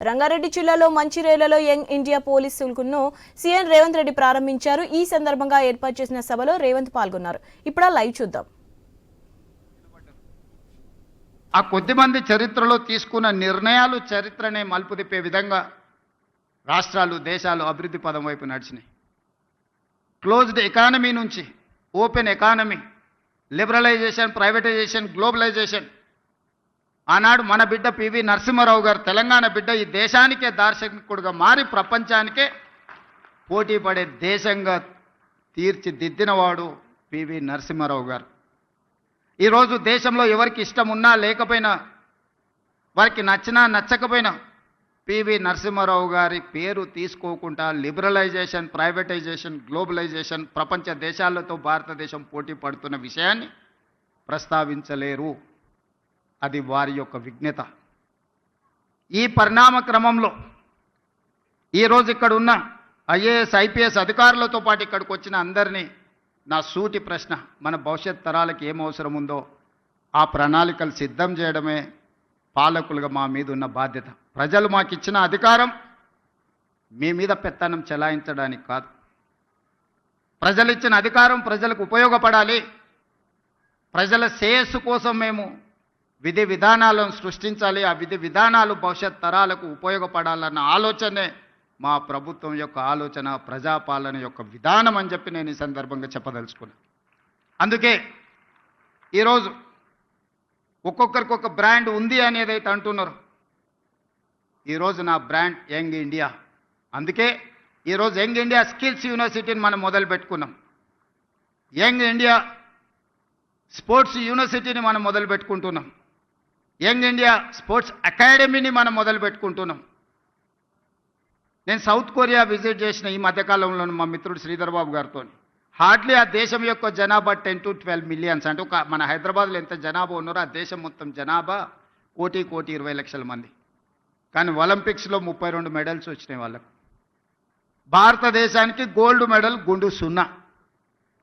రంగారెడ్డి జిల్లాలో మంచిర్యాలలో young India police స్కూల్ను సీఎం రేవంత్ రెడ్డి ప్రారంభించారు. ఈ సందర్భంగా ఏర్పాటు చేసిన సభలో రేవంత్ పాల్గొన్నారు. ఇప్పుడు లైవ్ చూద్దాం. ఆ కొద్దిమంది చరిత్రలో తీసుకున్న నిర్ణయాలు చరిత్రనే మలుపు తిప్పే విధంగా రాష్ట్రాలు దేశాలు అభివృద్ధి పదం వైపు నడిచినాయి. క్లోజ్డ్ ఎకానమీ నుంచి open economy, liberalisation, privatisation, globalisation. ఆనాడు మన బిడ్డ పివి నరసింహారావు గారు, తెలంగాణ బిడ్డ, ఈ దేశానికే దార్శనికుడుగా మారి ప్రపంచానికే పోటీ పడే దేశంగా తీర్చిదిద్దినవాడు పివి నరసింహారావు గారు. ఈరోజు దేశంలో ఎవరికి ఇష్టం ఉన్నా లేకపోయినా, వారికి నచ్చినా నచ్చకపోయినా, పివి నరసింహారావు గారి పేరు తీసుకోకుండా లిబరలైజేషన్, ప్రైవేటైజేషన్, గ్లోబలైజేషన్, ప్రపంచ దేశాలతో భారతదేశం పోటీ పడుతున్న విషయాన్ని ప్రస్తావించలేరు. అది వారి యొక్క విజ్ఞత. ఈ పరిణామ క్రమంలో ఈరోజు ఇక్కడ ఉన్న ఐఏఎస్, ఐపీఎస్ అధికారులతో పాటు ఇక్కడికి వచ్చిన అందరినీ నా సూటి ప్రశ్న, మన భవిష్యత్ తరాలకు ఏం అవసరం ఉందో ఆ ప్రణాళికలు సిద్ధం చేయడమే పాలకులుగా మా మీద ఉన్న బాధ్యత. ప్రజలు మాకు ఇచ్చిన అధికారం మీ మీద పెత్తనం చెలాయించడానికి కాదు. ప్రజలు ఇచ్చిన అధికారం ప్రజలకు ఉపయోగపడాలి. ప్రజల శ్రేయస్సు కోసం మేము విధి విధానాలను సృష్టించాలి. ఆ విధి విధానాలు భవిష్యత్ తరాలకు ఉపయోగపడాలన్న ఆలోచనే మా ప్రభుత్వం యొక్క ఆలోచన, ప్రజాపాలన యొక్క విధానం అని చెప్పి నేను ఈ సందర్భంగా చెప్పదలుచుకున్నాను. అందుకే ఈరోజు ఒక్కొక్కరికి ఒక బ్రాండ్ ఉంది అనేదైతే అంటున్నారు. ఈరోజు నా బ్రాండ్ యంగ్ ఇండియా. అందుకే ఈరోజు యంగ్ ఇండియా స్కిల్స్ యూనివర్సిటీని మనం మొదలు పెట్టుకున్నాం. యంగ్ ఇండియా స్పోర్ట్స్ యూనివర్సిటీని మనం మొదలు పెట్టుకుంటున్నాం. యంగ్ ఇండియా స్పోర్ట్స్ అకాడమీని మనం మొదలు పెట్టుకుంటున్నాం. నేను సౌత్ కొరియా విజిట్ చేసిన ఈ మధ్యకాలంలో మా మిత్రుడు శ్రీధర్ బాబు గారితో. హార్డ్లీ ఆ దేశం యొక్క జనాభా 10 to 12 మిలియన్స్. అంటే మన హైదరాబాద్లో ఎంత జనాభా ఉన్నారో ఆ దేశం మొత్తం జనాభా 1,20,00,000 మంది. కానీ ఒలింపిక్స్లో 32 మెడల్స్ వచ్చినాయి వాళ్ళకు. భారతదేశానికి గోల్డ్ మెడల్ గుండు 0.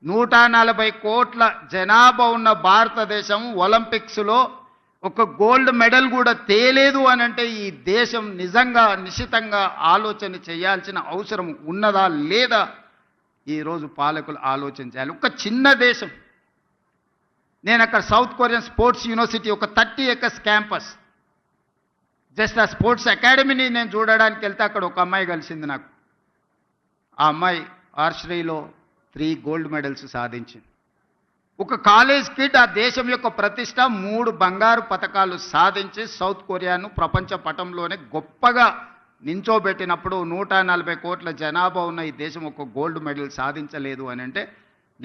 140 కోట్ల జనాభా ఉన్న భారతదేశం ఒలింపిక్స్లో ఒక గోల్డ్ మెడల్ కూడా తేలేదు అని అంటే ఈ దేశం నిజంగా నిశ్చితంగా ఆలోచన చేయాల్సిన అవసరం ఉన్నదా లేదా ఈరోజు పాలకులు ఆలోచన చేయాలి. ఒక చిన్న దేశం. నేను అక్కడ సౌత్ కొరియన్ స్పోర్ట్స్ యూనివర్సిటీ ఒక 30 acres క్యాంపస్, జస్ట్ ఆ స్పోర్ట్స్ అకాడమీని నేను చూడడానికి వెళ్తే అక్కడ ఒక అమ్మాయి కలిసింది నాకు. ఆ అమ్మాయి ఆర్చరీలో 3 గోల్డ్ మెడల్స్ సాధించింది. ఒక కాలేజ్ కిడ్ ఆ దేశం యొక్క ప్రతిష్ట 3 బంగారు పతకాలు సాధించి సౌత్ కొరియాను ప్రపంచ పటంలోనే గొప్పగా నించోబెట్టినప్పుడు 140 కోట్ల జనాభా ఉన్న ఈ దేశం ఒక గోల్డ్ మెడల్ సాధించలేదు అని అంటే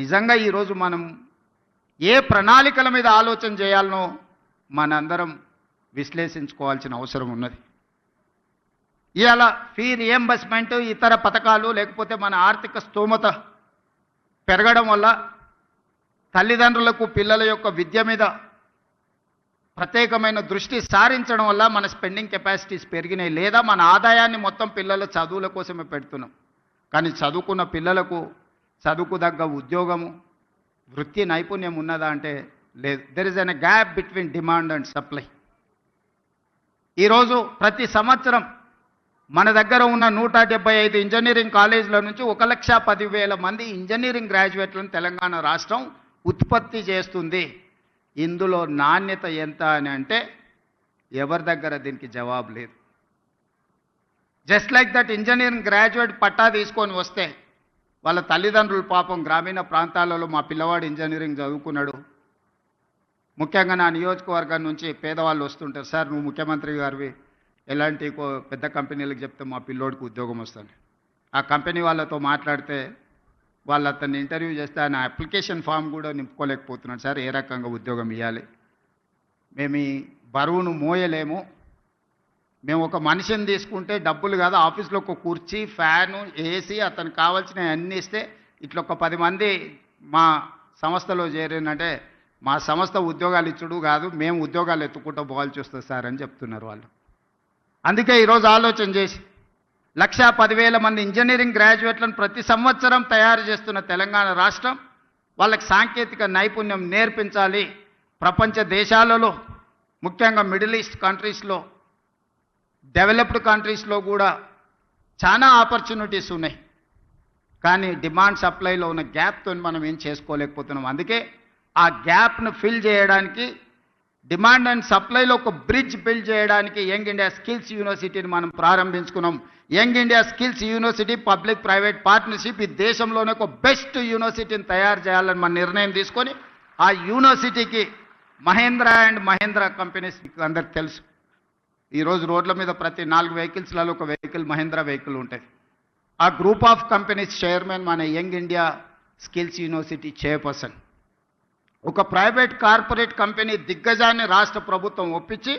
నిజంగా ఈరోజు మనం ఏ ప్రణాళికల మీద ఆలోచన చేయాలనో మనందరం విశ్లేషించుకోవాల్సిన అవసరం ఉన్నది. ఇవాళ ఫీ రియంబర్స్మెంట్, ఇతర పథకాలు, లేకపోతే మన ఆర్థిక స్తోమత పెరగడం వల్ల తల్లిదండ్రులకు పిల్లల యొక్క విద్య మీద ప్రత్యేకమైన దృష్టి సారించడం వల్ల మన స్పెండింగ్ కెపాసిటీస్ పెరిగినాయి. లేదా మన ఆదాయాన్ని మొత్తం పిల్లల చదువుల కోసమే పెడుతున్నాం. కానీ చదువుకున్న పిల్లలకు చదువుకు తగ్గ ఉద్యోగము, వృత్తి నైపుణ్యం ఉన్నదా అంటే లేదు. There is an gap between demand and supply. ఈరోజు ప్రతి సంవత్సరం మన దగ్గర ఉన్న 175 ఇంజనీరింగ్ కాలేజీల నుంచి 1,10,000 మంది ఇంజనీరింగ్ గ్రాడ్యుయేట్లను తెలంగాణ రాష్ట్రం ఉత్పత్తి చేస్తుంది. ఇందులో నాణ్యత ఎంత అని అంటే ఎవరి దగ్గర దీనికి జవాబు లేదు. Just like that engineering graduate పట్టా తీసుకొని వస్తే వాళ్ళ తల్లిదండ్రులు పాపం గ్రామీణ ప్రాంతాలలో మా పిల్లవాడు ఇంజనీరింగ్ చదువుకున్నాడు. ముఖ్యంగా నా నియోజకవర్గం నుంచి పేదవాళ్ళు వస్తుంటారు, సార్ నువ్వు ముఖ్యమంత్రి గారివి ఎలాంటి పెద్ద కంపెనీలకు చెప్తే మా పిల్లోడికి ఉద్యోగం వస్తుంది. ఆ కంపెనీ వాళ్ళతో మాట్లాడితే వాళ్ళు అతన్ని ఇంటర్వ్యూ చేస్తే ఆయన అప్లికేషన్ ఫామ్ కూడా నింపుకోలేకపోతున్నాడు. సార్ ఏ రకంగా ఉద్యోగం ఇవ్వాలి, మేము ఈ బరువును మోయలేము, మేము ఒక మనిషిని తీసుకుంటే డబ్బులు కాదు, ఆఫీస్లో ఒక కుర్చీ, ఫ్యాను, ఏసీ, అతనికి కావాల్సినవి అన్నీ ఇస్తే ఇట్లా ఒక 10 మంది మా సంస్థలో చేరినంటే మా సంస్థ ఉద్యోగాలు ఇచ్చుడు కాదు, మేము ఉద్యోగాలు ఎత్తుకుంటూ పోవాల్సి వస్తుంది సార్ అని చెప్తున్నారు వాళ్ళు. అందుకే ఈరోజు ఆలోచన చేసి 1,10,000 మంది ఇంజనీరింగ్ గ్రాడ్యుయేట్లను ప్రతి సంవత్సరం తయారు చేస్తున్న తెలంగాణ రాష్ట్రం వాళ్ళకి సాంకేతిక నైపుణ్యం నేర్పించాలి. ప్రపంచ దేశాలలో ముఖ్యంగా మిడిల్ ఈస్ట్ కంట్రీస్లో డెవలప్డ్ కంట్రీస్లో కూడా చాలా ఆపర్చునిటీస్ ఉన్నాయి. కానీ డిమాండ్ సప్లైలో ఉన్న గ్యాప్తో మనం ఏం చేసుకోలేకపోతున్నాం. అందుకే ఆ గ్యాప్ను ఫిల్ చేయడానికి, డిమాండ్ అండ్ సప్లైలో ఒక బ్రిడ్జ్ బిల్డ్ చేయడానికి యంగ్ ఇండియా స్కిల్స్ యూనివర్సిటీని మనం ప్రారంభించుకున్నాం. Young India skills university public private partnership ఈ దేశంలోనే ఒక బెస్ట్ యూనివర్సిటీని తయారు చేయాలని మన నిర్ణయం తీసుకొని ఆ యూనివర్సిటీకి మహేంద్ర అండ్ మహేంద్ర కంపెనీస్ అందరికి తెలుసు. ఈరోజు రోడ్ల మీద ప్రతి 4 వెహికల్స్లలో ఒక వెహికల్ మహేంద్ర వెహికల్ ఉంటుంది. ఆ గ్రూప్ ఆఫ్ కంపెనీస్ చైర్మన్ మన young India skills university chairperson. ఒక ప్రైవేట్ కార్పొరేట్ కంపెనీ దిగ్గజాన్ని రాష్ట్ర ప్రభుత్వం ఒప్పించి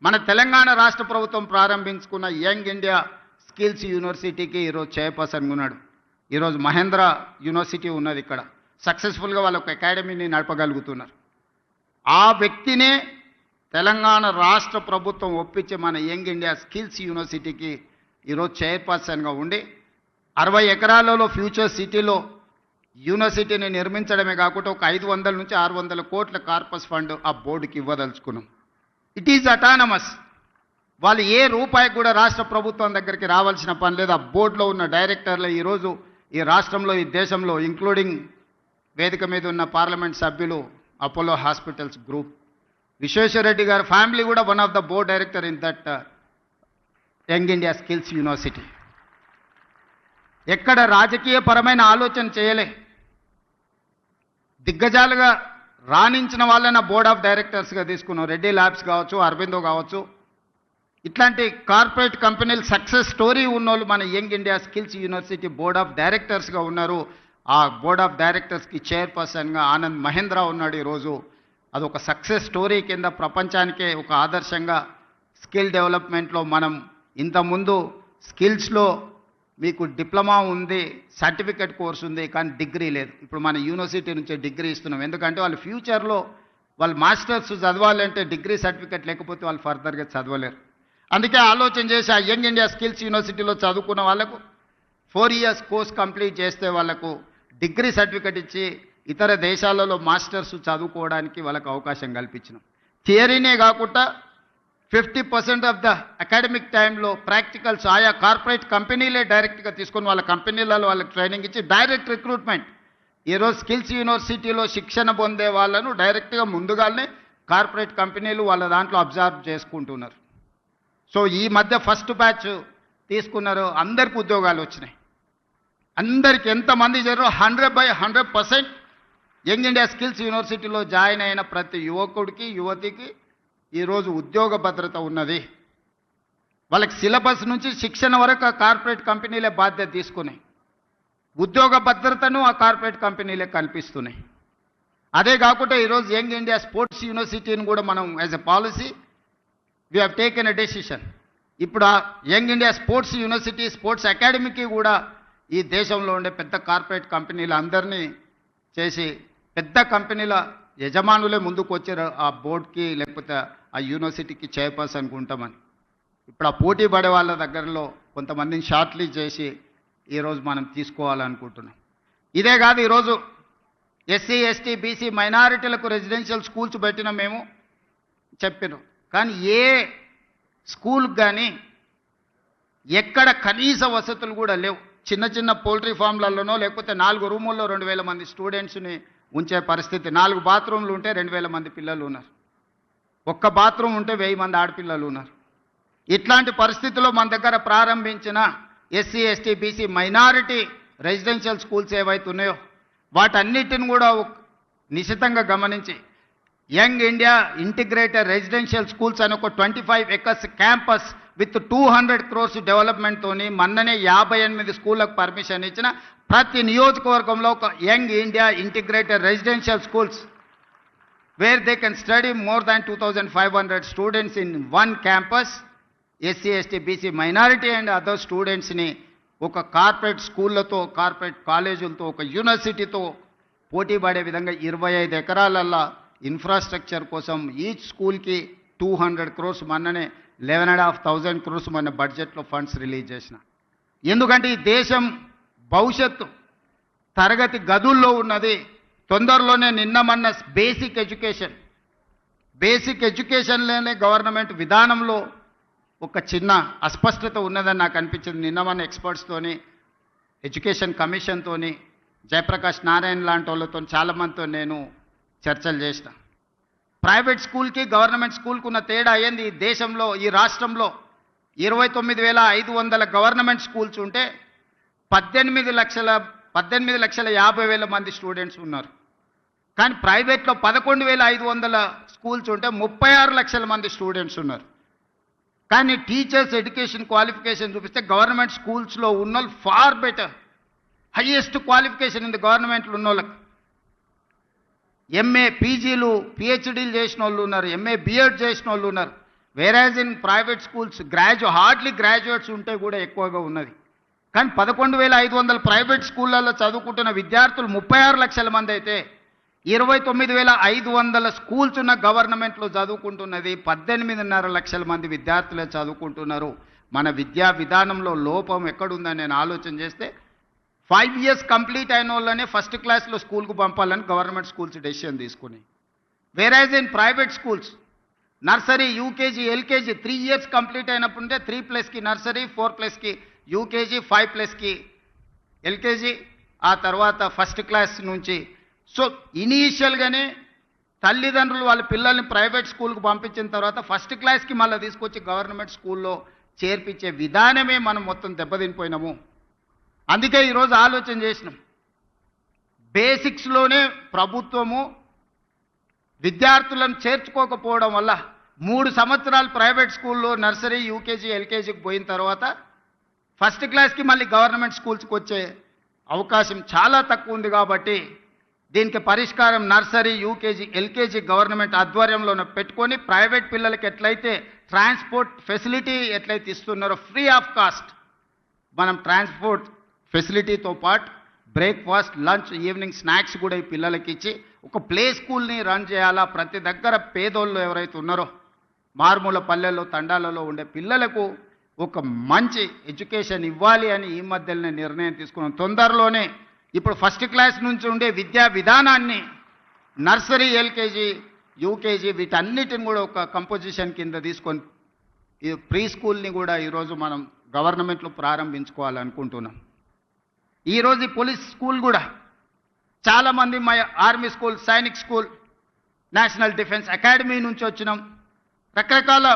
మన తెలంగాణ రాష్ట్ర ప్రభుత్వం ప్రారంభించుకున్న యంగ్ ఇండియా స్కిల్స్ యూనివర్సిటీకి ఈరోజు చైర్పర్సన్గా ఉన్నాడు. ఈరోజు మహేంద్ర యూనివర్సిటీ ఉన్నది ఇక్కడ. సక్సెస్ఫుల్గా వాళ్ళ ఒక అకాడమీని నడపగలుగుతున్నారు. ఆ వ్యక్తినే తెలంగాణ రాష్ట్ర ప్రభుత్వం ఒప్పించి మన యంగ్ ఇండియా స్కిల్స్ యూనివర్సిటీకి ఈరోజు చైర్పర్సన్గా ఉండి 60 ఎకరాలలో ఫ్యూచర్ సిటీలో యూనివర్సిటీని నిర్మించడమే కాకుండా ఒక 500 నుంచి 600 కోట్ల కార్పస్ ఫండ్ ఆ బోర్డుకి ఇవ్వదలుచుకున్నాం. It is autonomous. వాళ్ళు ఏ రూపాయికి కూడా రాష్ట్ర ప్రభుత్వం దగ్గరికి రావాల్సిన పని లేదు. ఆ బోర్డులో ఉన్న డైరెక్టర్లు ఈరోజు ఈ రాష్ట్రంలో, ఈ దేశంలో, ఇంక్లూడింగ్ వేదిక మీద ఉన్న పార్లమెంట్ సభ్యులు, అపోలో హాస్పిటల్స్ గ్రూప్, విశ్వేశ్వరరెడ్డి గారి ఫ్యామిలీ కూడా one of the board director in that young India skills university. ఎక్కడ రాజకీయపరమైన ఆలోచన చేయలే. దిగ్గజాలుగా రాణించిన వాళ్ళని బోర్డ్ ఆఫ్ డైరెక్టర్స్గా తీసుకున్నాం. రెడ్డి ల్యాబ్స్ కావచ్చు, అరబిందో కావచ్చు, ఇట్లాంటి కార్పొరేట్ కంపెనీలు సక్సెస్ స్టోరీ ఉన్నోళ్ళు మన young India skills university board of డైరెక్టర్స్గా ఉన్నారు. ఆ బోర్డ్ ఆఫ్ డైరెక్టర్స్కి చైర్పర్సన్గా ఆనంద్ మహేంద్ర ఉన్నాడు. ఈరోజు అదొక సక్సెస్ స్టోరీ కింద ప్రపంచానికే ఒక ఆదర్శంగా స్కిల్ డెవలప్మెంట్లో మనం ఇంతకుముందు స్కిల్స్లో మీకు డిప్లొమా ఉంది, సర్టిఫికెట్ కోర్స్ ఉంది, కానీ డిగ్రీ లేదు. ఇప్పుడు మన యూనివర్సిటీ నుంచే డిగ్రీ ఇస్తున్నాం. ఎందుకంటే వాళ్ళు ఫ్యూచర్లో వాళ్ళు మాస్టర్స్ చదవాలంటే డిగ్రీ సర్టిఫికెట్ లేకపోతే వాళ్ళు ఫర్దర్గా చదవలేరు. అందుకే ఆలోచన చేసి ఆ యంగ్ ఇండియా స్కిల్స్ యూనివర్సిటీలో చదువుకున్న వాళ్ళకు 4 years కోర్స్ కంప్లీట్ చేస్తే వాళ్ళకు డిగ్రీ సర్టిఫికెట్ ఇచ్చి ఇతర దేశాలలో మాస్టర్స్ చదువుకోవడానికి వాళ్ళకు అవకాశం కల్పించినాం. థియరీనే కాకుండా 50% ఆఫ్ ద అకాడమిక్ టైంలో ప్రాక్టికల్స్ ఆయా కార్పొరేట్ కంపెనీలే డైరెక్ట్గా తీసుకొని వాళ్ళ కంపెనీలలో వాళ్ళకి ట్రైనింగ్ ఇచ్చి డైరెక్ట్ రిక్రూట్మెంట్. ఈరోజు స్కిల్స్ యూనివర్సిటీలో శిక్షణ పొందే వాళ్ళను డైరెక్ట్గా ముందుగానే కార్పొరేట్ కంపెనీలు వాళ్ళ దాంట్లో అబ్జర్వ్ చేసుకుంటున్నారు. సో ఈ మధ్య ఫస్ట్ బ్యాచ్ తీసుకున్నారు, అందరికి ఉద్యోగాలు వచ్చినాయి. అందరికి ఎంతమంది చేరారో 100% యంగ్ ఇండియా స్కిల్స్ యూనివర్సిటీలో జాయిన్ అయిన ప్రతి యువకుడికి, యువతికి ఈరోజు ఉద్యోగ భద్రత ఉన్నది. వాళ్ళకి సిలబస్ నుంచి శిక్షణ వరకు ఆ కార్పొరేట్ కంపెనీలే బాధ్యత తీసుకున్నాయి. ఉద్యోగ భద్రతను ఆ కార్పొరేట్ కంపెనీలే కల్పిస్తున్నాయి. అదే కాకుండా ఈరోజు యంగ్ ఇండియా స్పోర్ట్స్ యూనివర్సిటీని కూడా మనం as a policy we have taken a decision. ఇప్పుడు ఆ young India sports university, sports అకాడమీకి కూడా ఈ దేశంలో ఉండే పెద్ద కార్పొరేట్ కంపెనీలు అందరినీ చేసి పెద్ద కంపెనీల యజమానులే ముందుకు వచ్చారు ఆ బోర్డుకి లేకపోతే ఆ యూనివర్సిటీకి చైర్పర్సన్కి ఉంటామని. ఇప్పుడు ఆ పోటీ పడే వాళ్ళ దగ్గరలో కొంతమందిని షార్ట్ లిస్ట్ చేసి ఈరోజు మనం తీసుకోవాలనుకుంటున్నాం. ఇదే కాదు, ఈరోజు ఎస్సీ, ఎస్టీ, బీసీ మైనారిటీలకు రెసిడెన్షియల్ స్కూల్స్ పెట్టినా మేము చెప్పినాం. కానీ ఏ స్కూల్కి కానీ ఎక్కడ కనీస వసతులు కూడా లేవు. చిన్న చిన్న పోల్ట్రీ ఫామ్లలోనో లేకపోతే 4 రూముల్లో 2000 మంది స్టూడెంట్స్ని ఉంచే పరిస్థితి. 4 బాత్రూమ్లు ఉంటే 2000 మంది పిల్లలు ఉన్నారు. ఒక్క బాత్రూమ్ ఉంటే 1000 మంది ఆడపిల్లలు ఉన్నారు. ఇట్లాంటి పరిస్థితుల్లో మన దగ్గర ప్రారంభించిన SC, ST, BC minority residential schools ఏవైతే ఉన్నాయో వాటన్నిటిని కూడా నిశితంగా గమనించి young India integrated residential schools అని ఒక 25 acres క్యాంపస్ విత్ 200 crores డెవలప్మెంట్తోని మొన్ననే 58 స్కూళ్ళకు పర్మిషన్ ఇచ్చిన ప్రతి నియోజకవర్గంలో ఒక young India integrated residential schools where they can study more than 2500 students in one campus. SC, ST, BC minority and other స్టూడెంట్స్ని ఒక కార్పొరేట్ స్కూళ్ళతో, కార్పొరేట్ కాలేజీలతో, ఒక యూనివర్సిటీతో పోటీ పడే విధంగా 25 ఎకరాలల్లో ఇన్ఫ్రాస్ట్రక్చర్ కోసం ఈచ్ స్కూల్కి 200 crores, మొన్ననే 11,500 crores మన బడ్జెట్లో ఫండ్స్ రిలీజ్ చేసిన. ఎందుకంటే ఈ దేశం భవిష్యత్తు తరగతి గదుల్లో ఉన్నది. తొందరలోనే నిన్నమన్న బేసిక్ ఎడ్యుకేషన్లోనే గవర్నమెంట్ విధానంలో ఒక చిన్న అస్పష్టత ఉన్నదని నాకు అనిపించింది. నిన్న మన ఎక్స్పర్ట్స్తోని, ఎడ్యుకేషన్ కమిషన్తోని, జయప్రకాష్ నారాయణ లాంటి వాళ్ళతో చాలామందితో నేను చర్చలు చేసిన. ప్రైవేట్ స్కూల్కి గవర్నమెంట్ స్కూల్కి ఉన్న తేడా ఏంది? ఈ దేశంలో, ఈ రాష్ట్రంలో 29,500 గవర్నమెంట్ స్కూల్స్ ఉంటే 18,50,000 మంది స్టూడెంట్స్ ఉన్నారు. కానీ ప్రైవేట్లో 11,500 స్కూల్స్ ఉంటే 36 లక్షల మంది స్టూడెంట్స్ ఉన్నారు. కానీ టీచర్స్ ఎడ్యుకేషన్ క్వాలిఫికేషన్ చూపిస్తే గవర్నమెంట్ స్కూల్స్లో ఉన్నోళ్ళు far better, highest qualification in the గవర్నమెంట్లో ఉన్నోళ్ళకి ఎంఏ పీజీలు పిహెచ్డీలు చేసిన వాళ్ళు ఉన్నారు, ఎంఏ బిఎడ్ చేసిన వాళ్ళు ఉన్నారు. వేరేజ్ in private schools hardly graduates ఉంటే కూడా ఎక్కువగా ఉన్నది. కానీ 11,500 ప్రైవేట్ స్కూళ్ళల్లో చదువుకుంటున్న విద్యార్థులు 36 లక్షల మంది అయితే 29,500 స్కూల్స్ ఉన్న గవర్నమెంట్లో చదువుకుంటున్నది 18.5 లక్షల మంది విద్యార్థులే చదువుకుంటున్నారు. మన విద్యా విధానంలో లోపం ఎక్కడుందని నేను ఆలోచన చేస్తే 5 years కంప్లీట్ అయిన వాళ్ళనే ఫస్ట్ క్లాస్లో స్కూల్కు పంపాలని గవర్నమెంట్ స్కూల్స్ డెసిషన్ తీసుకుని, whereas in private schools nursery, UKG, LKG 3 years complete అయినప్పుడే 3+కి నర్సరీ, 4+కి యూకేజీ, 5+కి ఎల్కేజీ, ఆ తర్వాత ఫస్ట్ క్లాస్ నుంచి. సో ఇనీషియల్గానే తల్లిదండ్రులు వాళ్ళ పిల్లల్ని ప్రైవేట్ స్కూల్కి పంపించిన తర్వాత ఫస్ట్ క్లాస్కి మళ్ళీ తీసుకొచ్చి గవర్నమెంట్ స్కూల్లో చేర్పించే విధానమే మనం మొత్తం దెబ్బతినిపోయినాము. అందుకే ఈరోజు ఆలోచన చేసినాం, బేసిక్స్లోనే ప్రభుత్వము విద్యార్థులను చేర్చుకోకపోవడం వల్ల 3 సంవత్సరాలు ప్రైవేట్ స్కూల్లో నర్సరీ, యూకేజీ, ఎల్కేజీకి పోయిన తర్వాత ఫస్ట్ క్లాస్కి మళ్ళీ గవర్నమెంట్ స్కూల్స్కి వచ్చే అవకాశం చాలా తక్కువ ఉంది. కాబట్టి దీనికి పరిష్కారం నర్సరీ, యూకేజీ, ఎల్కేజీ గవర్నమెంట్ ఆధ్వర్యంలో పెట్టుకొని ప్రైవేట్ పిల్లలకి ఎట్లయితే ట్రాన్స్పోర్ట్ ఫెసిలిటీ ఎట్లయితే ఇస్తున్నారో ఫ్రీ ఆఫ్ కాస్ట్, మనం ట్రాన్స్పోర్ట్ ఫెసిలిటీతో పాటు బ్రేక్ఫాస్ట్, లంచ్, ఈవినింగ్ స్నాక్స్ కూడా ఈ పిల్లలకి ఇచ్చి ఒక ప్లే స్కూల్ని రన్ చేయాలా. ప్రతి దగ్గర పేదోళ్ళు ఎవరైతే ఉన్నారో మారుమూల పల్లెల్లో, తండాలలో ఉండే పిల్లలకు ఒక మంచి ఎడ్యుకేషన్ ఇవ్వాలి అని ఈ మధ్యలోనే నిర్ణయం తీసుకున్నాం. తొందరలోనే ఇప్పుడు ఫస్ట్ క్లాస్ నుంచి ఉండే విద్యా విధానాన్ని నర్సరీ, ఎల్కేజీ, యూకేజీ వీటన్నిటిని కూడా ఒక కంపోజిషన్ కింద తీసుకొని ఈ ప్రీ స్కూల్ని కూడా ఈరోజు మనం గవర్నమెంట్లో ప్రారంభించుకోవాలనుకుంటున్నాం. ఈరోజు ఈ పోలీస్ స్కూల్ కూడా చాలామంది మా army school, Sainik school, national defence academy నుంచి వచ్చినాం. రకరకాల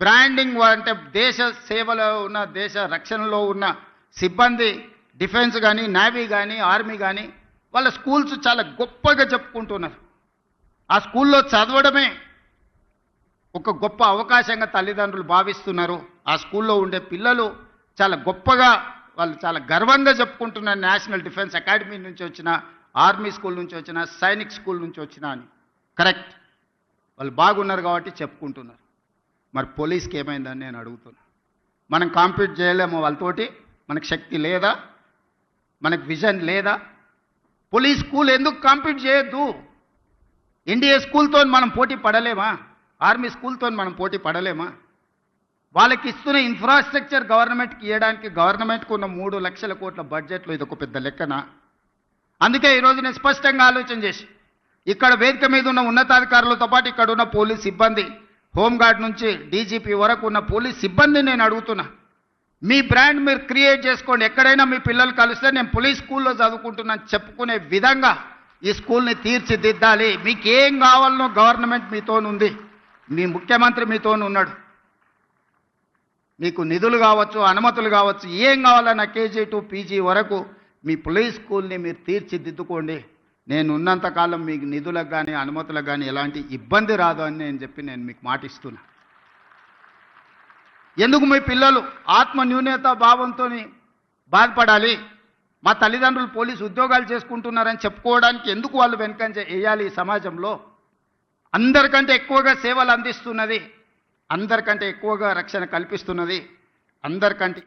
బ్రాండింగ్ అంటే దేశ సేవలో ఉన్న, దేశ రక్షణలో ఉన్న సిబ్బంది, డిఫెన్స్ కానీ, నేవీ కానీ, ఆర్మీ కానీ వాళ్ళ స్కూల్స్ చాలా గొప్పగా చెప్పుకుంటున్నారు. ఆ స్కూల్లో చదవడమే ఒక గొప్ప అవకాశంగా తల్లిదండ్రులు భావిస్తున్నారు. ఆ స్కూల్లో ఉండే పిల్లలు చాలా గొప్పగా, వాళ్ళు చాలా గర్వంగా చెప్పుకుంటున్నారు, నేషనల్ డిఫెన్స్ అకాడమీ నుంచి వచ్చిన, ఆర్మీ స్కూల్ నుంచి వచ్చిన, సైనిక్ స్కూల్ నుంచి వచ్చిన అని. కరెక్ట్, వాళ్ళు బాగున్నారు కాబట్టి చెప్పుకుంటున్నారు. మరి పోలీస్కి ఏమైందని నేను అడుగుతున్నా. మనం కాంపీట్ చేయలేము వాళ్ళతోటి? మనకు శక్తి లేదా? మనకు విజన్ లేదా? పోలీస్ స్కూల్ ఎందుకు కాంపీట్ చేయొద్దు? ఎన్డీఏ స్కూల్తో మనం పోటీ పడలేమా? ఆర్మీ స్కూల్తో మనం పోటీ పడలేమా? వాళ్ళకి ఇస్తున్న ఇన్ఫ్రాస్ట్రక్చర్ గవర్నమెంట్కి ఇవ్వడానికి గవర్నమెంట్కు ఉన్న 3 లక్షల కోట్ల బడ్జెట్లో ఇది ఒక పెద్ద లెక్కన. అందుకే ఈరోజు నేను స్పష్టంగా ఆలోచన చేసి ఇక్కడ వేదిక మీద ఉన్న ఉన్నతాధికారులతో పాటు ఇక్కడ ఉన్న పోలీస్ సిబ్బంది, హోంగార్డ్ నుంచి డీజీపీ వరకు ఉన్న పోలీస్ సిబ్బందిని నేను అడుగుతున్నా, మీ బ్రాండ్ మీరు క్రియేట్ చేసుకోండి. ఎక్కడైనా మీ పిల్లలు కలిస్తే నేను పోలీస్ స్కూల్లో చదువుకుంటున్నాను చెప్పుకునే విధంగా ఈ స్కూల్ని తీర్చిదిద్దాలి. మీకు ఏం కావాలనో గవర్నమెంట్ మీతోనుంది, మీ ముఖ్యమంత్రి మీతోనున్నాడు. మీకు నిధులు కావచ్చు, అనుమతులు కావచ్చు, ఏం కావాలన్నా కేజీ టు పీజీ వరకు మీ పోలీస్ స్కూల్ని మీరు తీర్చిదిద్దుకోండి. నేను ఉన్నంతకాలం మీకు నిధులకు కానీ, అనుమతులకు కానీ ఎలాంటి ఇబ్బంది రాదు అని నేను మీకు మాటిస్తున్నా. ఎందుకు మీ పిల్లలు ఆత్మ న్యూనత భావంతో బాధపడాలి? మా తల్లిదండ్రులు పోలీసు ఉద్యోగాలు చేసుకుంటున్నారని చెప్పుకోవడానికి ఎందుకు వాళ్ళు వెనకంజ వేయాలి? ఈ సమాజంలో అందరికంటే ఎక్కువగా సేవలు అందిస్తున్నది, అందరికంటే ఎక్కువగా రక్షణ కల్పిస్తున్నది, అందరికంటే